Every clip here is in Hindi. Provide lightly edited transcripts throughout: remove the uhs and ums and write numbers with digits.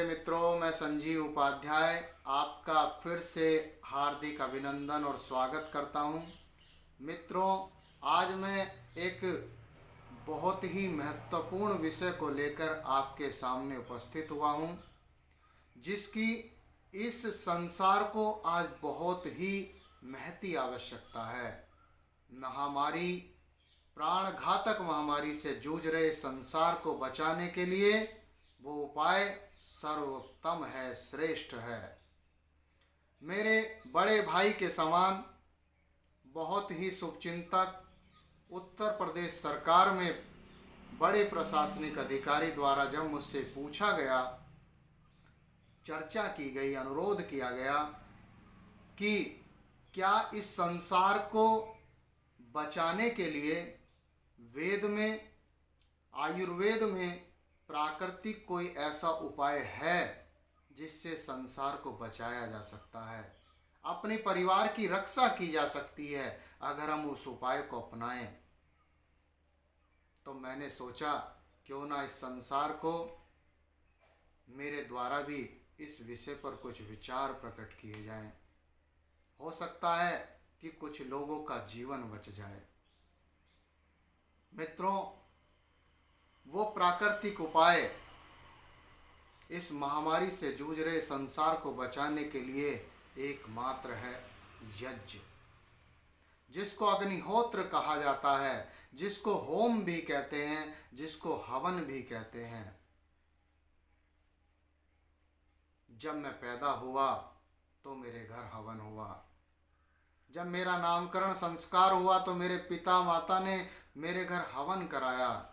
नमस्ते मित्रों, मैं संजीव उपाध्याय आपका फिर से हार्दिक अभिनंदन और स्वागत करता हूं। मित्रों, आज मैं एक बहुत ही महत्वपूर्ण विषय को लेकर आपके सामने उपस्थित हुआ हूं, जिसकी इस संसार को आज बहुत ही महती आवश्यकता है। महामारी, प्राण घातक महामारी से जूझ रहे संसार को बचाने के लिए वो उपाय सर्वोत्तम है, श्रेष्ठ है। मेरे बड़े भाई के समान बहुत ही शुभचिंतक उत्तर प्रदेश सरकार में बड़े प्रशासनिक अधिकारी द्वारा जब मुझसे पूछा गया, चर्चा की गई, अनुरोध किया गया कि क्या इस संसार को बचाने के लिए वेद में, आयुर्वेद में प्राकृतिक कोई ऐसा उपाय है जिससे संसार को बचाया जा सकता है, अपने परिवार की रक्षा की जा सकती है अगर हम उस उपाय को अपनाएं। तो मैंने सोचा क्यों ना इस संसार को मेरे द्वारा भी इस विषय पर कुछ विचार प्रकट किए जाएं। हो सकता है कि कुछ लोगों का जीवन बच जाए। मित्रों, वो प्राकृतिक उपाय इस महामारी से जूझ रहे संसार को बचाने के लिए एकमात्र है यज्ञ, जिसको अग्निहोत्र कहा जाता है, जिसको होम भी कहते हैं, जिसको हवन भी कहते हैं। जब मैं पैदा हुआ तो मेरे घर हवन हुआ। जब मेरा नामकरण संस्कार हुआ तो मेरे पिता माता ने मेरे घर हवन कराया।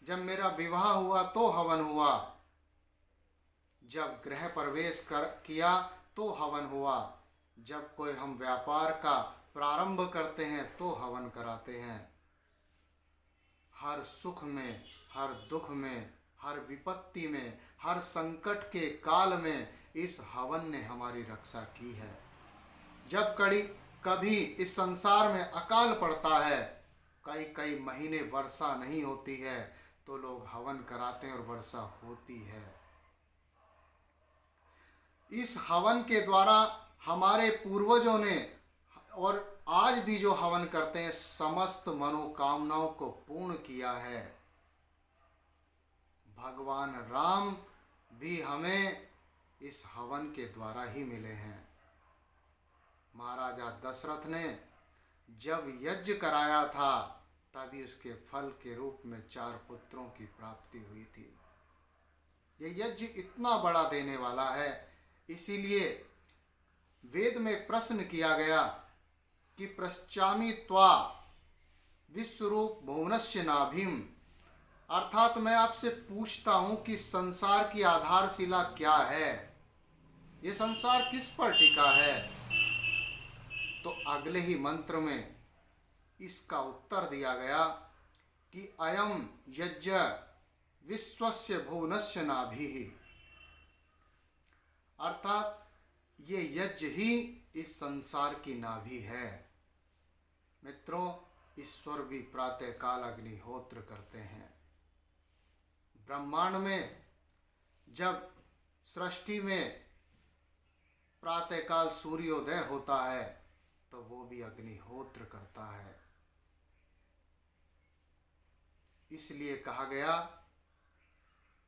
जब मेरा विवाह हुआ तो हवन हुआ। जब गृह प्रवेश किया तो हवन हुआ। जब कोई हम व्यापार का प्रारंभ करते हैं तो हवन कराते हैं। हर सुख में, हर दुख में, हर विपत्ति में, हर संकट के काल में इस हवन ने हमारी रक्षा की है। जब कभी इस संसार में अकाल पड़ता है, कई महीने वर्षा नहीं होती है, तो लोग हवन कराते हैं और वर्षा होती है। इस हवन के द्वारा हमारे पूर्वजों ने और आज भी जो हवन करते हैं, समस्त मनोकामनाओं को पूर्ण किया है। भगवान राम भी हमें इस हवन के द्वारा ही मिले हैं। महाराजा दशरथ ने जब यज्ञ कराया था, तभी उसके फल के रूप में 4 पुत्रों की प्राप्ति हुई थी। ये यज्ञ इतना बड़ा देने वाला है, इसीलिए वेद में एक प्रश्न किया गया कि पृच्छामि त्वा विश्वरूप भुवनस्य नाभिम, अर्थात मैं आपसे पूछता हूं कि संसार की आधारशिला क्या है, ये संसार किस पर टिका है। तो अगले ही मंत्र में इसका उत्तर दिया गया कि अयम यज्ञ विश्वस्य भुवनस्य नाभिः, अर्थात ये यज्ञ ही इस संसार की नाभि है। मित्रों, ईश्वर भी प्रातःकाल अग्निहोत्र करते हैं। ब्रह्मांड में जब सृष्टि में प्रातःकाल सूर्योदय होता है तो वो भी अग्निहोत्र करता है। इसलिए कहा गया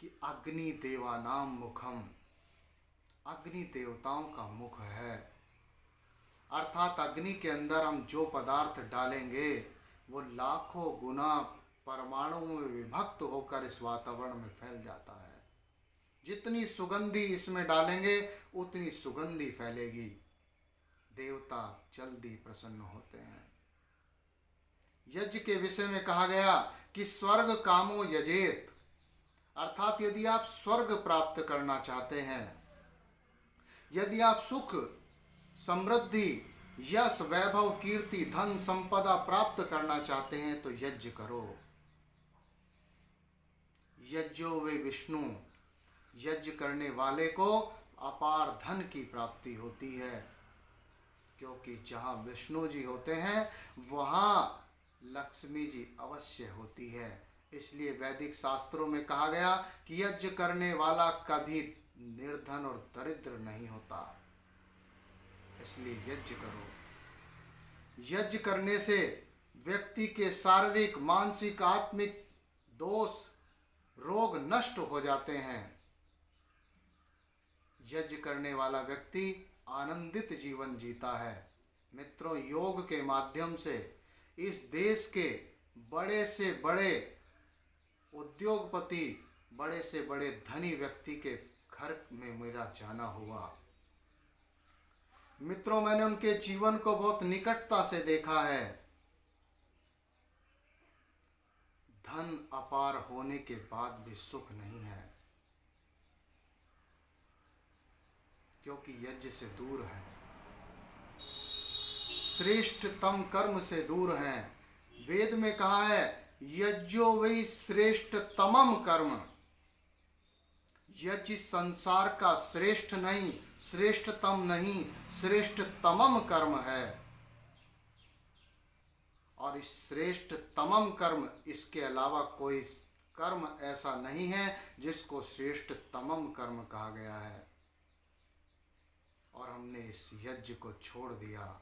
कि अग्नि देवानाम मुखम, अग्नि देवताओं का मुख है। अर्थात अग्नि के अंदर हम जो पदार्थ डालेंगे वो लाखों गुना परमाणुओं में विभक्त होकर इस वातावरण में फैल जाता है। जितनी सुगंधी इसमें डालेंगे उतनी सुगंधी फैलेगी। देवता जल्दी प्रसन्न होते हैं। यज्ञ के विषय में कहा गया कि स्वर्ग कामो यजेत, अर्थात यदि आप स्वर्ग प्राप्त करना चाहते हैं, यदि आप सुख, समृद्धि, यश, वैभव, कीर्ति, धन, संपदा प्राप्त करना चाहते हैं तो यज्ञ करो। यज्ञो वे विष्णु, यज्ञ करने वाले को अपार धन की प्राप्ति होती है, क्योंकि जहाँ विष्णु जी होते हैं वहाँ लक्ष्मी जी अवश्य होती है। इसलिए वैदिक शास्त्रों में कहा गया कि यज्ञ करने वाला कभी निर्धन और दरिद्र नहीं होता। इसलिए यज्ञ करो। यज्ञ करने से व्यक्ति के शारीरिक, मानसिक, आत्मिक दोष, रोग नष्ट हो जाते हैं। यज्ञ करने वाला व्यक्ति आनंदित जीवन जीता है। मित्रों, योग के माध्यम से इस देश के बड़े से बड़े उद्योगपति, बड़े से बड़े धनी व्यक्ति के घर में मेरा जाना हुआ। मित्रों, मैंने उनके जीवन को बहुत निकटता से देखा है। धन अपार होने के बाद भी सुख नहीं है, क्योंकि यज्ञ से दूर है, श्रेष्ठतम कर्म से दूर हैं। वेद में कहा है यज्ञो वै श्रेष्ठतमम कर्म। यज्ञ संसार का श्रेष्ठ नहीं, श्रेष्ठतम नहीं, श्रेष्ठतमम कर्म है। और इस श्रेष्ठतमम कर्म, इसके अलावा कोई कर्म ऐसा नहीं है जिसको श्रेष्ठतमम कर्म कहा गया है। और हमने इस यज्ञ को छोड़ दिया,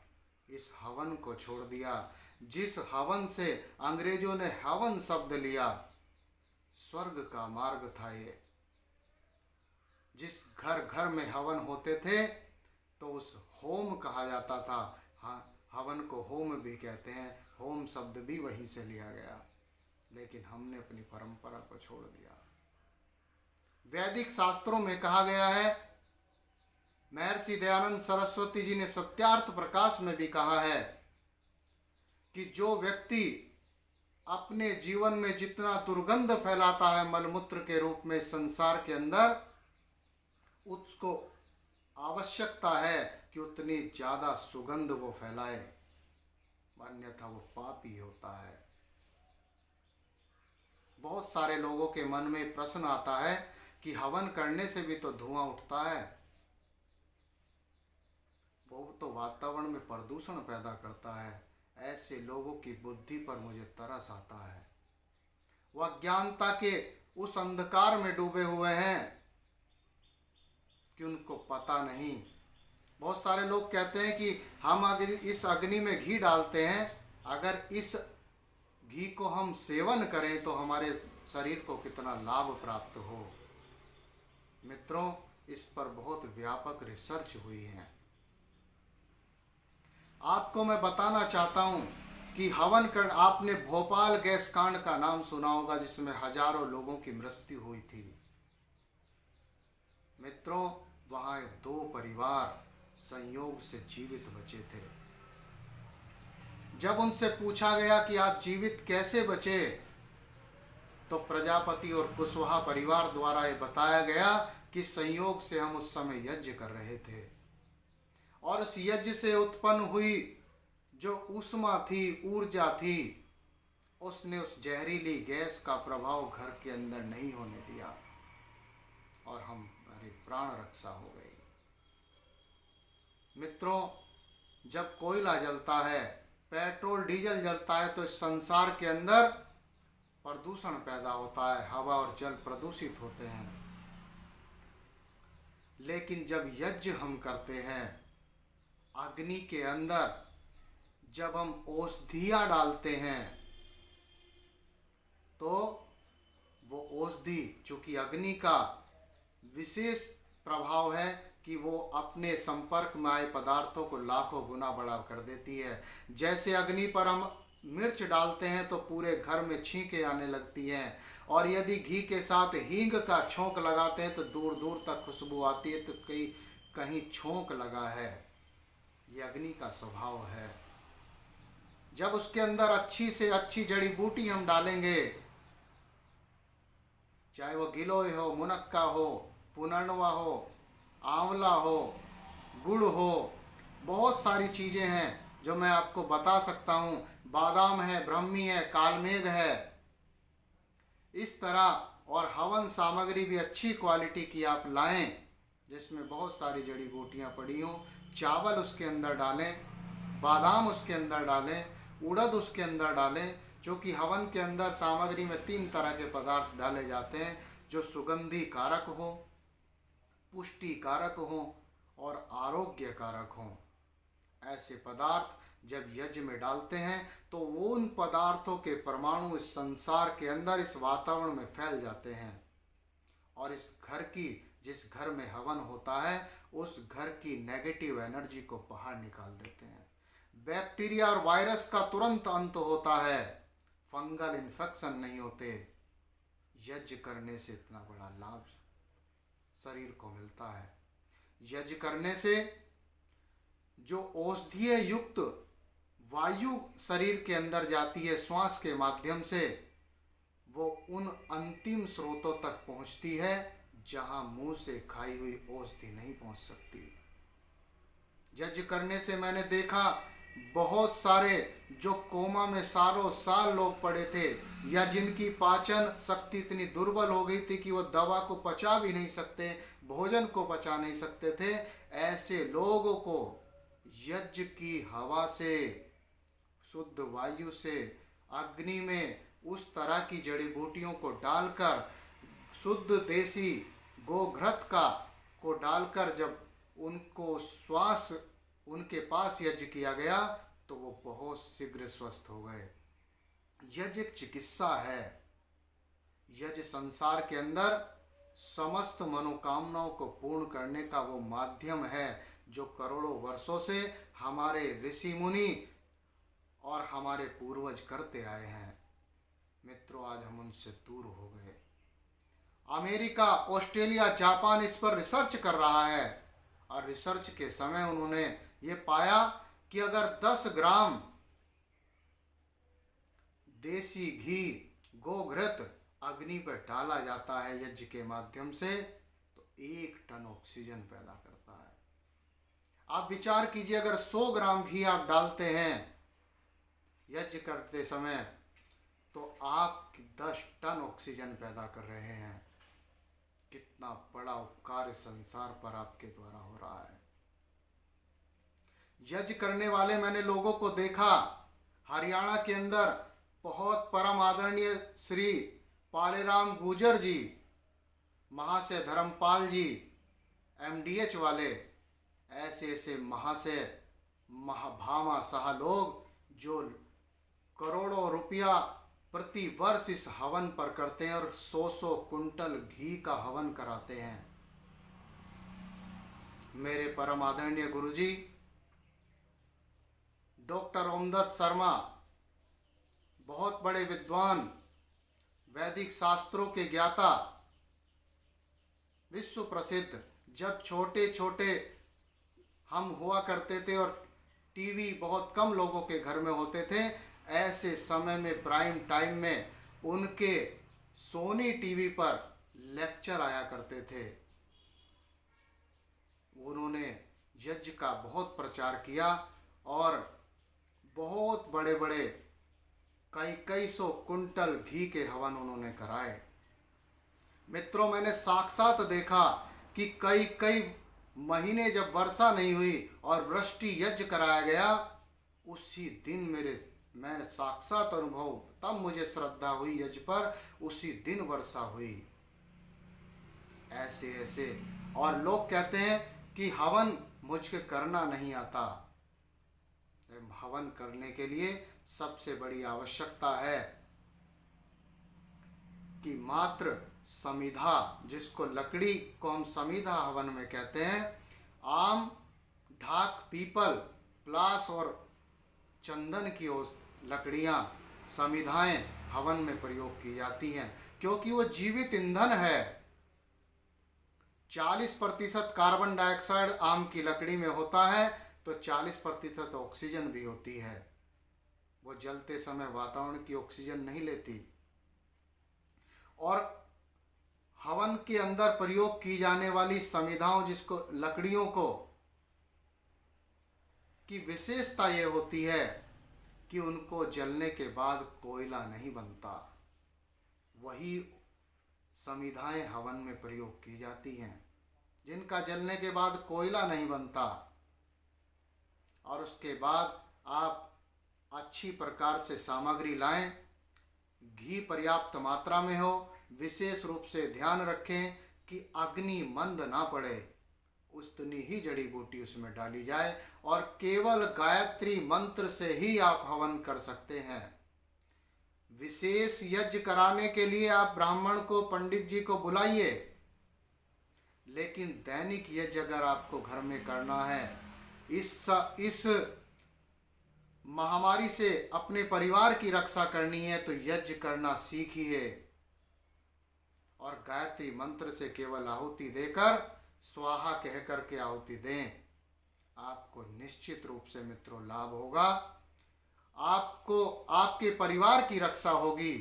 इस हवन को छोड़ दिया, जिस हवन से अंग्रेजों ने हवन शब्द लिया, स्वर्ग का मार्ग था ये। जिस घर घर में हवन होते थे तो उस होम कहा जाता था। हाँ, हवन को होम भी कहते हैं, होम शब्द भी वहीं से लिया गया। लेकिन हमने अपनी परंपरा को छोड़ दिया। वैदिक शास्त्रों में कहा गया है, महर्षि दयानंद सरस्वती जी ने सत्यार्थ प्रकाश में भी कहा है कि जो व्यक्ति अपने जीवन में जितना दुर्गंध फैलाता है मलमूत्र के रूप में संसार के अंदर, उसको आवश्यकता है कि उतनी ज़्यादा सुगंध वो फैलाए, अन्यथा वो पापी होता है। बहुत सारे लोगों के मन में प्रश्न आता है कि हवन करने से भी तो धुआं उठता है, वो तो वातावरण में प्रदूषण पैदा करता है। ऐसे लोगों की बुद्धि पर मुझे तरस आता है। वह अज्ञानता के उस अंधकार में डूबे हुए हैं कि उनको पता नहीं। बहुत सारे लोग कहते हैं कि हम अगर इस अग्नि में घी डालते हैं, अगर इस घी को हम सेवन करें तो हमारे शरीर को कितना लाभ प्राप्त हो। मित्रों, इस पर बहुत व्यापक रिसर्च हुई है। आपको मैं बताना चाहता हूं कि हवन कर, आपने भोपाल गैस कांड का नाम सुना होगा, जिसमें हजारों लोगों की मृत्यु हुई थी। मित्रों, वहां 2 परिवार संयोग से जीवित बचे थे। जब उनसे पूछा गया कि आप जीवित कैसे बचे, तो प्रजापति और कुशवाहा परिवार द्वारा ये बताया गया कि संयोग से हम उस समय यज्ञ कर रहे थे, और उस यज्ञ से उत्पन्न हुई जो ऊष्मा थी, ऊर्जा थी, उसने उस जहरीली गैस का प्रभाव घर के अंदर नहीं होने दिया और हमारी प्राण रक्षा हो गई। मित्रों, जब कोयला जलता है, पेट्रोल डीजल जलता है, तो इस संसार के अंदर प्रदूषण पैदा होता है, हवा और जल प्रदूषित होते हैं। लेकिन जब यज्ञ हम करते हैं, अग्नि के अंदर जब हम औषधियाँ डालते हैं, तो वो औषधि, चूँकि अग्नि का विशेष प्रभाव है कि वो अपने संपर्क में आए पदार्थों को लाखों गुना बड़ा कर देती है। जैसे अग्नि पर हम मिर्च डालते हैं तो पूरे घर में छींकें आने लगती हैं, और यदि घी के साथ हींग का छोंक लगाते हैं तो दूर दूर तक खुशबू आती है, तो कहीं छोंक लगा है। ये अग्नि का स्वभाव है। जब उसके अंदर अच्छी से अच्छी जड़ी बूटी हम डालेंगे, चाहे वो गिलोय हो, मुनक्का हो, पुनर्नवा हो, आंवला हो, गुड़ हो, बहुत सारी चीज़ें हैं जो मैं आपको बता सकता हूँ। बादाम है, ब्रह्मी है, कालमेघ है, इस तरह। और हवन सामग्री भी अच्छी क्वालिटी की आप लाएं, जिसमें बहुत सारी जड़ी बूटियाँ पड़ी हों। चावल उसके अंदर डालें, बादाम उसके अंदर डालें, उड़द उसके अंदर डालें, क्योंकि हवन के अंदर सामग्री में 3 तरह के पदार्थ डाले जाते हैं जो सुगंधि कारक हो, पुष्टि कारक हो और आरोग्य कारक हो। ऐसे पदार्थ जब यज्ञ में डालते हैं तो वो उन पदार्थों के परमाणु इस संसार के अंदर, इस वातावरण में फैल जाते हैं और इस घर की, जिस घर में हवन होता है उस घर की नेगेटिव एनर्जी को बाहर निकाल देते हैं। बैक्टीरिया और वायरस का तुरंत अंत होता है, फंगल इन्फेक्शन नहीं होते। यज्ञ करने से इतना बड़ा लाभ शरीर को मिलता है। यज्ञ करने से जो औषधीय युक्त वायु शरीर के अंदर जाती है श्वास के माध्यम से, वो उन अंतिम स्रोतों तक पहुंचती है जहां मुंह से खाई हुई औषधि नहीं पहुंच सकती। यज्ञ करने से मैंने देखा बहुत सारे जो कोमा में सालों साल लोग पड़े थे या जिनकी पाचन शक्ति इतनी दुर्बल हो गई थी कि वो दवा को पचा भी नहीं सकते, भोजन को पचा नहीं सकते थे, ऐसे लोगों को यज्ञ की हवा से, शुद्ध वायु से, अग्नि में उस तरह की जड़ी बूटियों को डालकर, शुद्ध देसी गोघृत को डालकर जब उनको श्वास उनके पास यज्ञ किया गया तो वो बहुत शीघ्र स्वस्थ हो गए। यज्ञ एक चिकित्सा है। यज्ञ संसार के अंदर समस्त मनोकामनाओं को पूर्ण करने का वो माध्यम है जो करोड़ों वर्षों से हमारे ऋषि मुनि और हमारे पूर्वज करते आए हैं। मित्रों, आज हम उनसे दूर हो गए। अमेरिका, ऑस्ट्रेलिया, जापान इस पर रिसर्च कर रहा है और रिसर्च के समय उन्होंने ये पाया कि अगर 10 ग्राम देसी घी, गोघृत अग्नि पर डाला जाता है यज्ञ के माध्यम से तो 1 टन ऑक्सीजन पैदा करता है। आप विचार कीजिए, अगर 100 ग्राम घी आप डालते हैं यज्ञ करते समय तो आप 10 टन ऑक्सीजन पैदा कर रहे हैं। कितना बड़ा उपकार इस संसार पर आपके द्वारा हो रहा है। यज्ञ करने वाले मैंने लोगों को देखा, हरियाणा के अंदर बहुत परम आदरणीय श्री पालेराम गुर्जर जी, महाशय धर्मपाल जी, MDH वाले, ऐसे ऐसे महाशय महाभामा शाह लोग जो करोड़ों रुपया प्रति वर्ष इस हवन पर करते हैं और 100 कुंटल घी का हवन कराते हैं। मेरे परम आदरणीय गुरुजी डॉक्टर ओमदत्त शर्मा, बहुत बड़े विद्वान, वैदिक शास्त्रों के ज्ञाता, विश्व प्रसिद्ध, जब छोटे छोटे हम हुआ करते थे और टीवी बहुत कम लोगों के घर में होते थे, ऐसे समय में प्राइम टाइम में उनके सोनी टीवी पर लेक्चर आया करते थे। उन्होंने यज्ञ का बहुत प्रचार किया और बहुत बड़े बड़े कई सौ कुंटल घी के हवन उन्होंने कराए। मित्रों, मैंने साक्षात देखा कि कई महीने जब वर्षा नहीं हुई और वृष्टि यज्ञ कराया गया, उसी दिन मैं साक्षात अनुभव, तब मुझे श्रद्धा हुई यज्ञ पर, उसी दिन वर्षा हुई। ऐसे ऐसे और लोग कहते हैं कि हवन मुझको करना नहीं आता। हवन करने के लिए सबसे बड़ी आवश्यकता है कि मात्र समिधा, जिसको लकड़ी को हम समिधा हवन में कहते हैं, आम, ढाक, पीपल, प्लास और चंदन की लकड़ियां, समिधाएं हवन में प्रयोग की जाती हैं क्योंकि वो जीवित ईंधन है। 40% कार्बन डाइऑक्साइड आम की लकड़ी में होता है तो 40% ऑक्सीजन भी होती है। वो जलते समय वातावरण की ऑक्सीजन नहीं लेती। और हवन के अंदर प्रयोग की जाने वाली समिधाओं, जिसको लकड़ियों को, की विशेषता ये होती है कि उनको जलने के बाद कोयला नहीं बनता। वही समिधाएं हवन में प्रयोग की जाती हैं जिनका जलने के बाद कोयला नहीं बनता। और उसके बाद आप अच्छी प्रकार से सामग्री लाएं घी पर्याप्त मात्रा में हो। विशेष रूप से ध्यान रखें कि अग्नि मंद ना पड़े, उतनी ही जड़ी बूटी उसमें डाली जाए और केवल गायत्री मंत्र से ही आप हवन कर सकते हैं। विशेष यज्ञ कराने के लिए आप ब्राह्मण को, पंडित जी को बुलाइए, लेकिन दैनिक यज्ञ अगर आपको घर में करना है, इस महामारी से अपने परिवार की रक्षा करनी है, तो यज्ञ करना सीखिए और गायत्री मंत्र से केवल आहुति देकर स्वाहा कह करके आहुति दें। आपको निश्चित रूप से मित्रों लाभ होगा, आपको आपके परिवार की रक्षा होगी,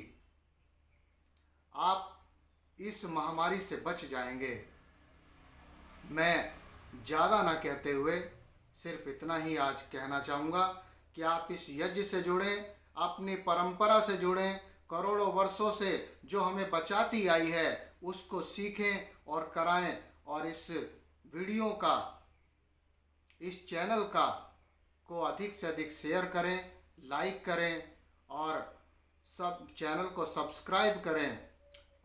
आप इस महामारी से बच जाएंगे। मैं ज़्यादा ना कहते हुए सिर्फ इतना ही आज कहना चाहूँगा कि आप इस यज्ञ से जुड़ें, अपनी परंपरा से जुड़ें, करोड़ों वर्षों से जो हमें बचाती आई है उसको सीखें और कराएं। और इस वीडियो का, इस चैनल का को अधिक से अधिक शेयर करें, लाइक करें और सब चैनल को सब्सक्राइब करें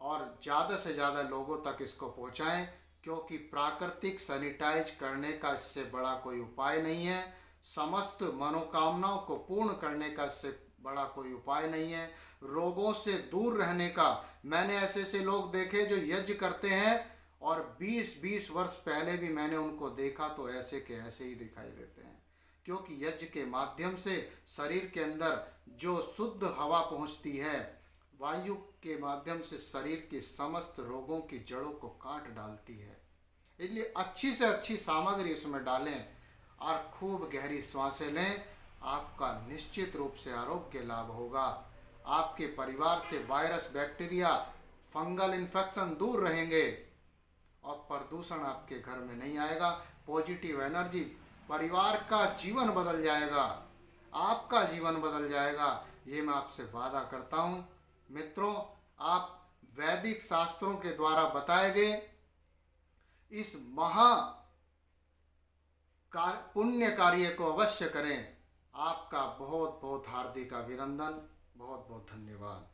और ज़्यादा से ज़्यादा लोगों तक इसको पहुंचाएं, क्योंकि प्राकृतिक सैनिटाइज करने का इससे बड़ा कोई उपाय नहीं है। समस्त मनोकामनाओं को पूर्ण करने का इससे बड़ा कोई उपाय नहीं है। रोगों से दूर रहने का, मैंने ऐसे ऐसे लोग देखे जो यज्ञ करते हैं और 20-20 वर्ष पहले भी मैंने उनको देखा तो ऐसे के ऐसे ही दिखाई देते हैं, क्योंकि यज्ञ के माध्यम से शरीर के अंदर जो शुद्ध हवा पहुंचती है, वायु के माध्यम से शरीर की समस्त रोगों की जड़ों को काट डालती है। इसलिए अच्छी से अच्छी सामग्री उसमें डालें और खूब गहरी सांसें लें। आपका निश्चित रूप से आरोग्य लाभ होगा। आपके परिवार से वायरस, बैक्टीरिया, फंगल इन्फेक्शन दूर रहेंगे और प्रदूषण आपके घर में नहीं आएगा। पॉजिटिव एनर्जी, परिवार का जीवन बदल जाएगा, आपका जीवन बदल जाएगा, ये मैं आपसे वादा करता हूँ। मित्रों, आप वैदिक शास्त्रों के द्वारा बताए गए इस महा पुण्य कार्य को अवश्य करें। आपका बहुत बहुत हार्दिक अभिनंदन, बहुत बहुत धन्यवाद।